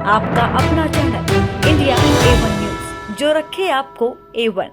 आपका अपना channel India A1 news, जो रखे आपको A1।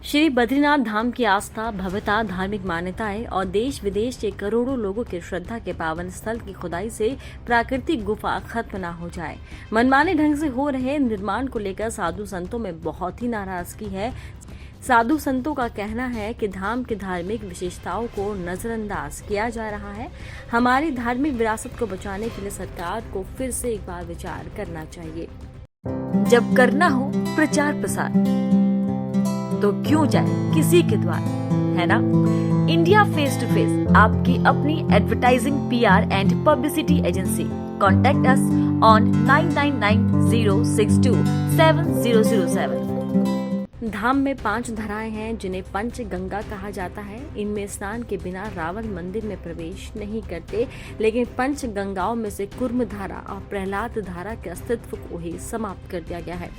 श्री बद्रीनाथ धाम की आस्था, भव्यता, धार्मिक मान्यताएं और देश विदेश के करोड़ों लोगों की श्रद्धा के पावन स्थल की खुदाई से प्राकृतिक गुफा खत्म न हो जाए। मनमाने ढंग से हो रहे निर्माण को लेकर साधु संतों में बहुत ही नाराजगी है। साधु संतों का कहना है कि धाम की धार्मिक विशेषताओं को नजरअंदाज किया जा रहा है। हमारी धार्मिक विरासत को बचाने के लिए सरकार को फिर से एक बार विचार करना चाहिए। जब करना हो प्रचार प्रसार तो क्यों जाए किसी के द्वार, है ना। इंडिया फेस टू फेस, आपकी अपनी advertising, PR and publicity agency. Contact us on 9990627007। धाम में 5 धराएं हैं जिन्हें पंच गंगा कहा जाता है। इनमें स्नान के बिना रावण मंदिर में प्रवेश नहीं करते, लेकिन पंच गंगाओं में से कुर्म धारा और प्रहलाद धारा के अस्तित्व को ही समाप्त कर दिया गया है।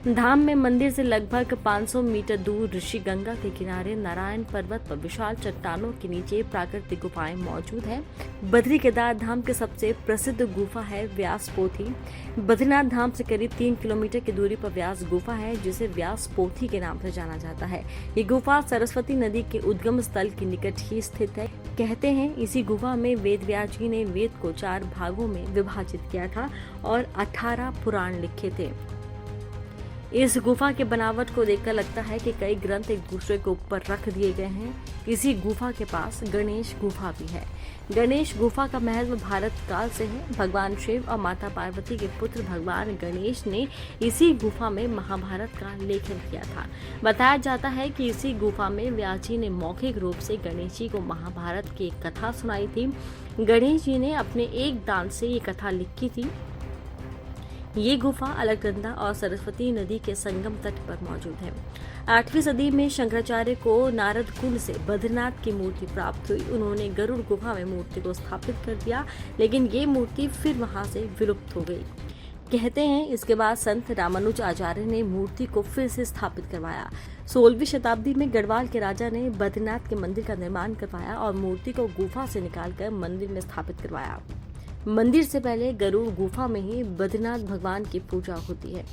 धाम में मंदिर से लगभग 500 मीटर दूर ऋषि गंगा के किनारे नारायण पर्वत पर विशाल चट्टानों के नीचे प्राकृतिक गुफाएं मौजूद हैं। बद्री केदार धाम की सबसे प्रसिद्ध गुफा है व्यास पोथी। बद्रीनाथ धाम से करीब 3 किलोमीटर की दूरी पर व्यास गुफा है, जिसे व्यास पोथी के नाम से जाना जाता है। ये गुफा सरस्वती नदी के उद्गम स्थल के निकट ही स्थित है। कहते हैं इसी गुफा में वेद व्यास जी ने वेद को 4 भागों में विभाजित किया था और 18 पुराण लिखे थे। इस गुफा के बनावट को देखकर लगता है कि कई ग्रंथ एक दूसरे के ऊपर रख दिए गए हैं। इसी गुफा के पास गणेश गुफा भी है। गणेश गुफा का महत्व भारत काल से है। भगवान शिव और माता पार्वती के पुत्र भगवान गणेश ने इसी गुफा में महाभारत का लेखन किया था। बताया जाता है कि इसी गुफा में व्यास जी ने मौखिक रूप से गणेश जी को महाभारत की एक कथा सुनाई थी। गणेश जी ने अपने एक दान से ये कथा लिखी थी। ये गुफा अलकनंदा और सरस्वती नदी के संगम तट पर मौजूद है। 8वीं सदी में शंकराचार्य को नारद कुल से बद्रीनाथ की मूर्ति प्राप्त हुई। उन्होंने गरुड़ गुफा में मूर्ति को स्थापित कर दिया, लेकिन ये मूर्ति फिर वहां से विलुप्त हो गई। कहते हैं इसके बाद संत रामानुज आचार्य ने मूर्ति को फिर से स्थापित करवाया। 16वीं शताब्दी में गढ़वाल के राजा ने बद्रीनाथ के मंदिर का निर्माण करवाया और मूर्ति को गुफा से निकालकर मंदिर में स्थापित करवाया। मंदिर से पहले गरुड़ गुफा में ही बद्रीनाथ भगवान की पूजा होती है।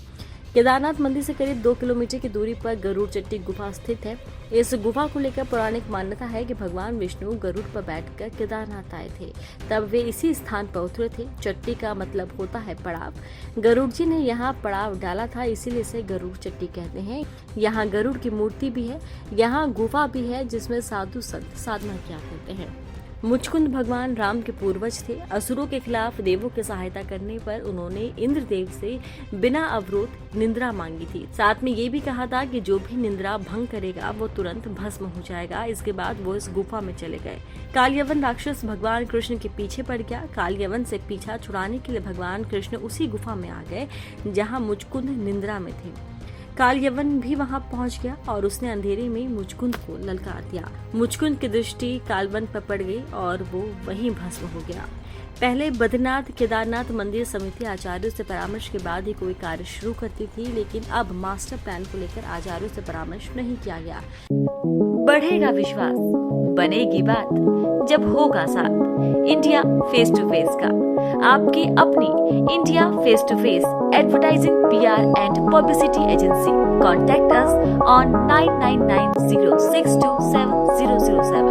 केदारनाथ मंदिर से करीब 2 किलोमीटर की दूरी पर गरुड़ चट्टी गुफा स्थित है। इस गुफा को लेकर पौराणिक मान्यता है कि भगवान विष्णु गरुड़ पर बैठकर केदारनाथ आए थे, तब वे इसी स्थान पर उतरे थे। चट्टी का मतलब होता है पड़ाव। गरुड़ जी ने यहाँ पड़ाव डाला था, इसीलिए इसे गरुड़ चट्टी कहते हैं। यहाँ गरुड़ की मूर्ति भी है। यहाँ गुफा भी है जिसमें साधु संत साधना किया करते हैं। मुचकुंद भगवान राम के पूर्वज थे। असुरों के खिलाफ देवों की सहायता करने पर उन्होंने इंद्रदेव से बिना अवरोध निंद्रा मांगी थी। साथ में ये भी कहा था कि जो भी निंद्रा भंग करेगा वो तुरंत भस्म हो जाएगा। इसके बाद वो इस गुफा में चले गए। कालयवन राक्षस भगवान कृष्ण के पीछे पड़ गया। कालयवन से पीछा छुड़ाने के लिए भगवान कृष्ण उसी गुफा में आ गए जहाँ मुचकुंद निंद्रा में थे। कालयवन भी वहां पहुंच गया और उसने अंधेरे में मुचकुंद को ललकार दिया। मुचकुंद की दृष्टि कालवन पर पड़ गई और वो वहीं भस्म हो गया। पहले बद्रीनाथ केदारनाथ मंदिर समिति आचार्यों से परामर्श के बाद ही कोई कार्य शुरू करती थी, लेकिन अब मास्टर प्लान को लेकर आचार्यों से परामर्श नहीं किया गया। बढ़ेगा विश्वास, बनेगी बात, जब होगा साथ इंडिया फेस टू फेस का। आपकी अपनी India face to face advertising, PR and publicity agency. Contact us on 9990627007।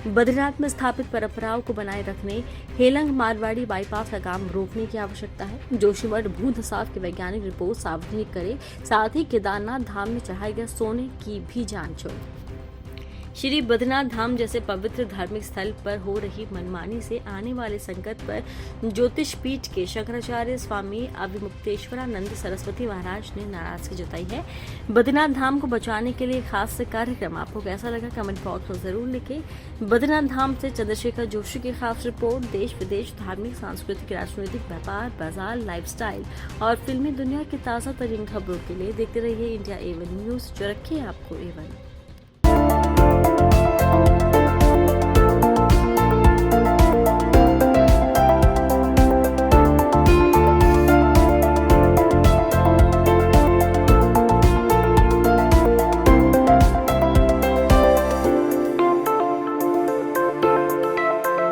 Badrinath में स्थापित परंपराओं को बनाए रखने हेलंग मारवाड़ी बाईपास का काम रोकने की आवश्यकता है। जोशीमठ भू धसाव की वैज्ञानिक रिपोर्ट सार्वजनिक करे, साथ ही केदारनाथ धाम में चढ़ाए गए सोने की भी जांच हो। श्री बद्रीनाथ धाम जैसे पवित्र धार्मिक स्थल पर हो रही मनमानी से आने वाले संकट पर ज्योतिष पीठ के शंकराचार्य स्वामी अभिमुक्तेश्वरानंद सरस्वती महाराज ने नाराजगी जताई है। बद्रीनाथ धाम को बचाने के लिए खास कार्यक्रम। आपको कैसा लगा कमेंट बॉक्स में जरूर लिखें। बद्रीनाथ धाम से चंद्रशेखर जोशी की खास रिपोर्ट। देश विदेश, धार्मिक, सांस्कृतिक, राजनीतिक, व्यापार, बाजार, लाइफस्टाइल और फिल्मी दुनिया की ताजा तरीन खबरों के लिए देखते रहिए इंडिया A1 न्यूज, जो रखिए आपको A1।